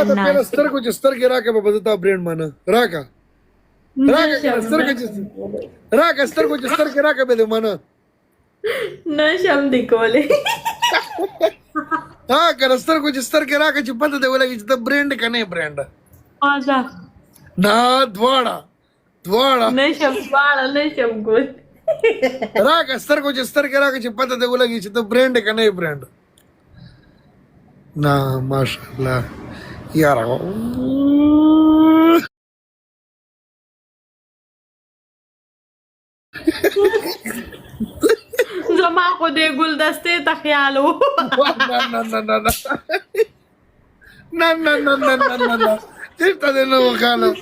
brand pela naște. stărge raca pe băzăta brand mană. Raca. Raca stărge raca pe de mană. N-așa-mi de cole. Ha, că stărge raca ce pată de ăla ce dă brand că nu e brand. Așa. Na, dvoara. N-așa-mi bală, n-așa-mi gol. Raca stărge raca ce pată de ăla ce dă brand că nu e brand. Na, mașallah. Iar Zamaco de guldasте tahialu. Na. Esta de nuevo, Carlos.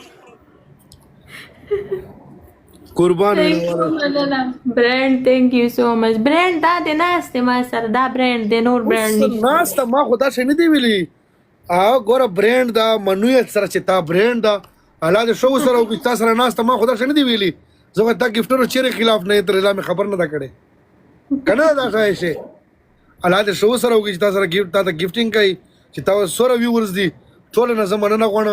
Curban. Brand, thank you so much. Brand, da, de naste, master, da, brand, de nor brand. Nasta, ma hoda și nedivili. A, gora brand da, manuia săraceta brand da. Ala de show sir उगता सर नाश्ता मा खुदा शनी दिविली जो आता गिफ्टर चेहरे खिलाफ नहीं तर ला में खबर ना कडे कना दाखा ऐसे ala de show सर उगता सर गिफ्ट ता गिफ्टिंग काही चिता सोरा व्ह्यूअर्स दी चोले ना जमाना ना कोण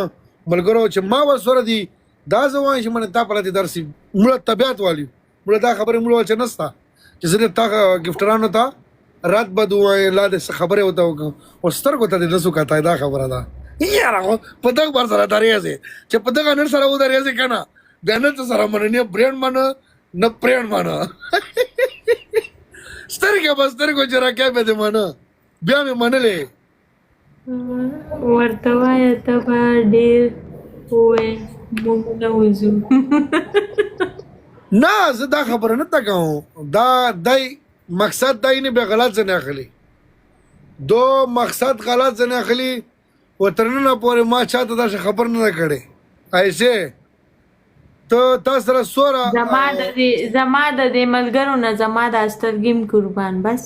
मलगरो चे मा वर सोरा दी दा जवान शी म्हणे तापला ती दर्शी मुळ तब्येत वाली मुळ दा खबर मुळ चे नसता जसं ता गिफ्टरान होता रात बदू ला de खबर होता o star को ता de सुका ता दा खबर आता यार पदक बार सरा दारियासे चे पदक आणर सरा उदारियासे काना बॅनरचं सरा म्हणे ब्रँड मान न ब्रँड मान स्तर के बस स्तर को जरा क्या बेदे मान ब्या में मनले वर्तवायत बाडीर होय मुंगना उजू. ना दा खबर न ता गाव दा दाई मकसद दाई ने गलत जने अखली दो मकसद गलत जने अखली वतरना पोरे मा चाहता दा खबर न करे ऐसे तो तसरा सोरा जमादा दे मलगरो ना जमादा स्तरगिम कुर्बान बस.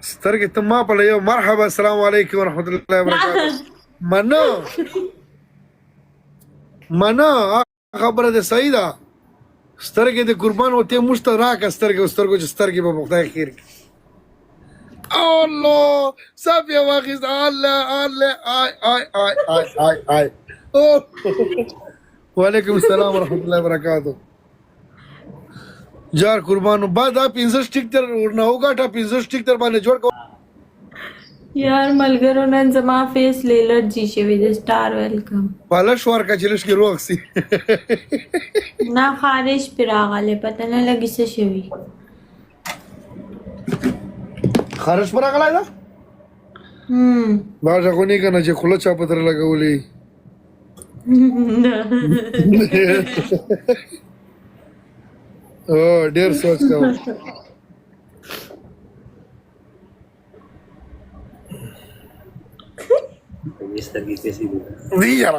سترګې ته ما په یو مرحبا السلام علیکم ورحمت الله وبرکاته منو خبره ده صحیح ده سترګې د قربان وته مشترک سترګو چې سترګې په خدای خیر کی الله صافي واخذ الله آی وعلیکم السلام ورحمت الله وبرکاته जार कुर्बानो बाद आप 65 टिक तर न होगा था 65 टिक तर बाने जोड़ को यार मलगरो ना जमा फेस ले एलर्जी शेवी दे स्टार वेलकम पाला श्वार का चिलश की रोक्सी ना खारिश पिरागाले पता ना लगी से शेवी खारिश पिरागाला ना बाजा कोणी का ना जे खुला चापत्र लगावली ओ डेर सोच का इस तरीके से नहीं यार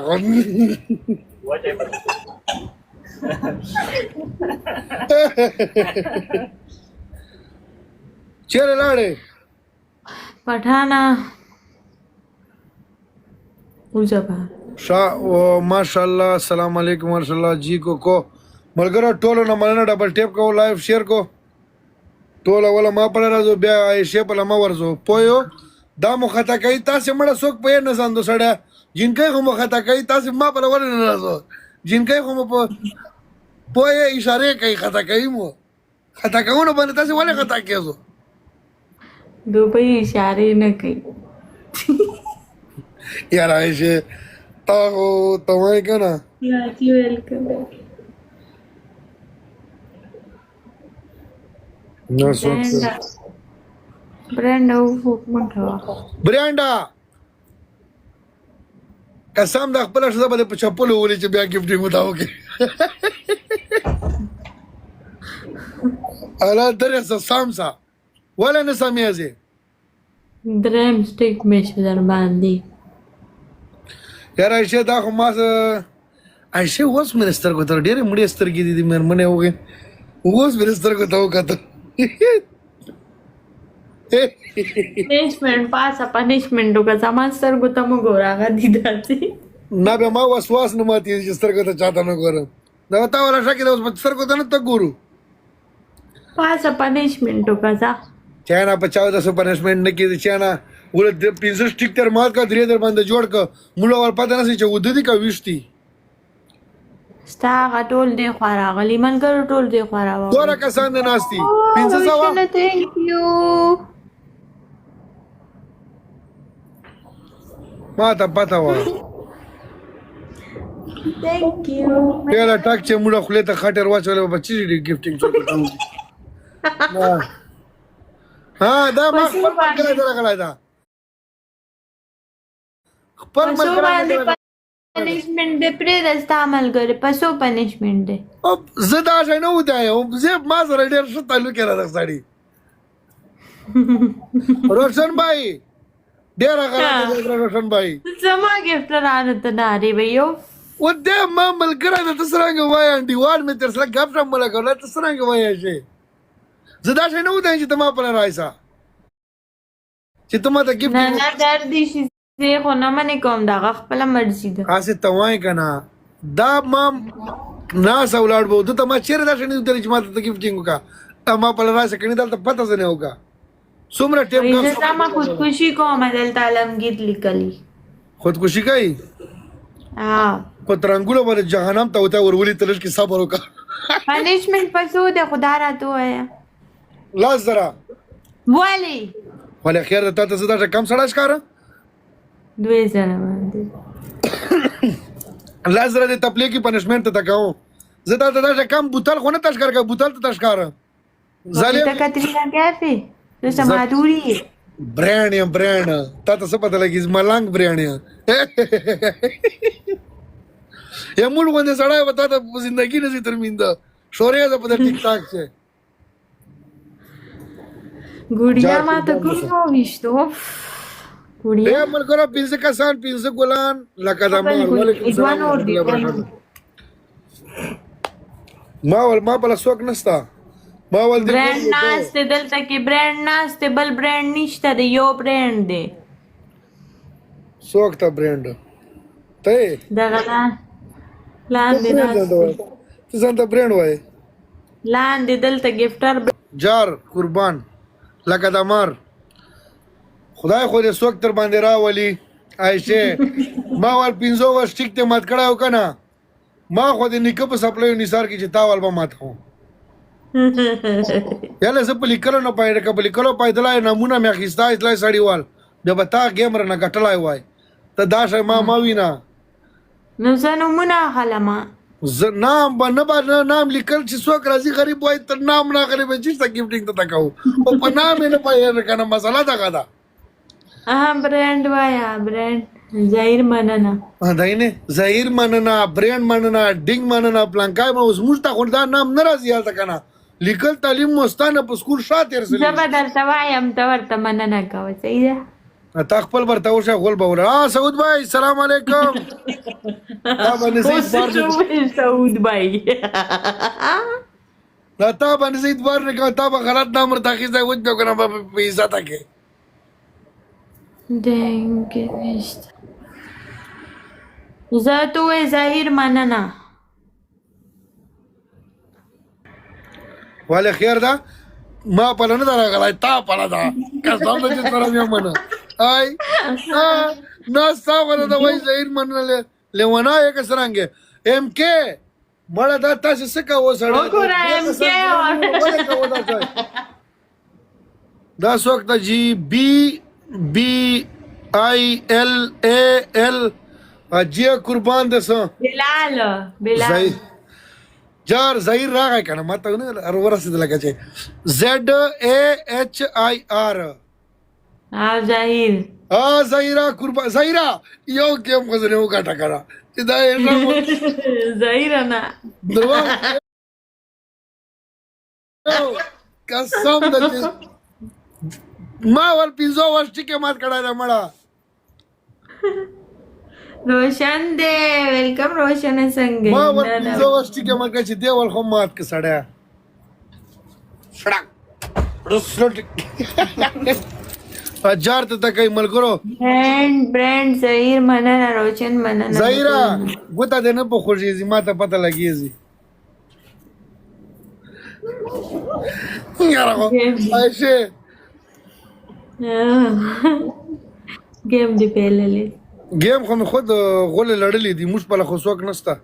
चले लाड़े पठाना उजबा शाह माशाल्लाह अस्सलाम वालेकुम माशाल्लाह जी को मलगरा टोलो ना मलना डबल टेप को लाइव शेयर को टोला वाला मा पडरा जो ब्या आयशे पला मा वरजो पोयो दा मुखता काही तासे मला सोक पे न सांदो सड्या जिनकाय को मुखता काही तासे मा पला वर न राजो जिनकाय को पोये इशारे काही खाता काही मो खाता काऊन बने तासे वाले खाता केसो दुबई इशारे न कई यार आयशे ताहो तमाय का ना याची वेलकम No Brenda ufuk منټه برانډا قسم د خپل شته په چپلو ولې چې بیا ګفټینګ وتاو کې الا درس سامسا ولا نه سميازي درم سټیک مش در باندې یار عائشہ دا خو ما عائشہ اوس منستر کو تر ډېر مړي سترګې دي مرمنه وګه اوس منستر کو تاو کته पनिशमेंट पास पनिशमेंट का सामान सर को तम गोरागा दिदाची ना बे मा वसवास न माती ستر کو ته چاته نه ګورم دا تا ولا شکه د اوس ستر کو ته نه ته ګورو पास पनिशमेंट का जा چانا په چاو د سو پنشمنت نه کیږي چانا ول د 15 ټیک تر مات کا درې در باندې جوړ ک مولا ور پته نسی چې ودی کا وشتي ستا هغه ټول دی خوا راغلي ملګرو ټول دی خوا راغلي دوره کسان نه ناشتي 1500 thank you ما ته پته و thank you پیاله ټاک چې مولا خله ته خاطر واچول بچی دی گیفټینګ څه ها دا ما خپل ملګری درغلای دا خپل ملګری پنیشمنٹ دے پرې رستا ملګری پسو پنیشمنٹ دے زه دا ځای نه ودایم زه ما سره ډېر ښه تعلق لري سړی روشن भाई ډېر غره روشن भाई زما गिफ्ट رانه ته ناری ویو و دې ما ملګری د تسرنګ وای انډیوال مې تر سره غب شم ملګری له تسرنګ وای شي زه دا ځای نه ودایم چې تما پر راځه چې تما ته गिफ्ट نه درد شي زه خو نه منې کوم دا خپل مرزي ده اسه توای کنه دا ما ناس اولاد بو ته ما چیرې دا شنو ته چې ما ته गिफ्टिंग وکا ما په راځه کني دلته پته زنه وکا څومره ټیم زه سما خودکشي کوم دلته علمگیر لیکلی خودکشي کوي په ترنګولو باندې جهنم ته وته ورولي تلش کې صبر وکا پنیشمنٹ پسو ده خدا را تو ہے لا زرا والی ولا خیر ته ته زدا کم سړا ښکار دوی زره باندې لا زرا د تپلی کی پنشمنت ته تکاو زدا ته دا کم بوتل خو نه تشکر کا بوتل ته تشکار ظالم کترینا کیفه تو سمادوری برانډ تا ته څه پته لګی ملنګ برانډ یا موږ باندې سړی وتا ته زندگی نه سي ترمنده شوریا ده په ټیک ټاک شه ګوډیا ما ته کومو وشتو ګوډیا ملګرو پنځه کسان پنځه ګلان لکه دا ما ولیکم ما بل څوک نستا ما ول دي برانډ ناشته دلته کې برانډ ناشته بل برانډ نشته دی یو برانډ دی څوک ته برانډ ته دغه لاندې ته ځان ته برانډ وای لاندې دلته گیفټر جار قربان لکه د مار خدای خو دې څوک تر باندې راولي عائشه ما ول 15 ورځ ټیک ته مات کړهو کنه ما خو دې نکه په سپلای نثار کې چې تاول به مات خو یاله زه په لیکلو نه پایره کبل لیکلو پایدلای نمونه مې خستا اسلای سړیوال د بتا گیمر نه کټلای وای ته دا شای ما وینا نو زنو منا خلما نام باندې نام لیکل چې څوک راځي غریب وای تر نام نه غریب چې څه گیفټینګ ته تکاو او په نام نه پایره کنه مسله دا غدا برانډ وایا برانډ ظاهر مننه داینه ظاهر مننه برانډ مننه ډینګ مننه پلانکای مو اوس موږ ته خو دا نام نه راځي حالت کنه لیکل تعلیم مستانه په سکول شاته رسېږي زبردست وایم ته ورته مننه کوي صحیح ده تا خپل ورته وشه غول باور سعود بھائی السلام علیکم تا باندې سعود بھائی لا تا باندې زید بار نه کا تا به غلط نام ورته ځای وځو کنه په عزت کې دنګ نشت زاتو ظاهر مننه ولی خیر ده ما پلا نه داره غلای تا پلا ده کسان ده چه سرم یا منه آی ناستا ولی ده وی زهیر منه لیوانا یک سرنگه ام که مړه دا تاسو څه کوو سړی وګوره ام کې دا څوک ته جی BILAL اجیا قربان دسه بلال جار ظاهر راغی کنه ماته نه ورسید لکه چې ZAHIR ظاهر قربان ظاهر یو کېم غزنه وکټه کړه چې دا یې ظاهر نه دروا قسم د ما ور 15 ورځ ټیکه مات کړه دا مړه روشن دے ویلکم روشن څنګه ما ور 15 ورځ ټیکه مات کړه چې دی ول خو مات ک سړیا اجار ته تکای ملګرو برانډ ظاهر مننه روشن مننه ظاهرا ګوته دې نه په خوشي ما ته پته لګیږي یاره عائشه ګیم دی پیللې ګیم خو مې خود غولې لړلې دي موږ په خو څوک نشته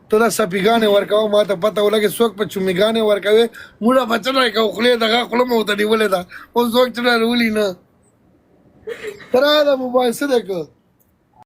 ته دا سپیګانې ورکاو ما ته پته ولګي څوک په چومیګانې ورکوي موږ بچنه کوو خولې دغه خوله مو ته نیولې ده اوس څوک چې راولي نه تر دا موبایل څه دی که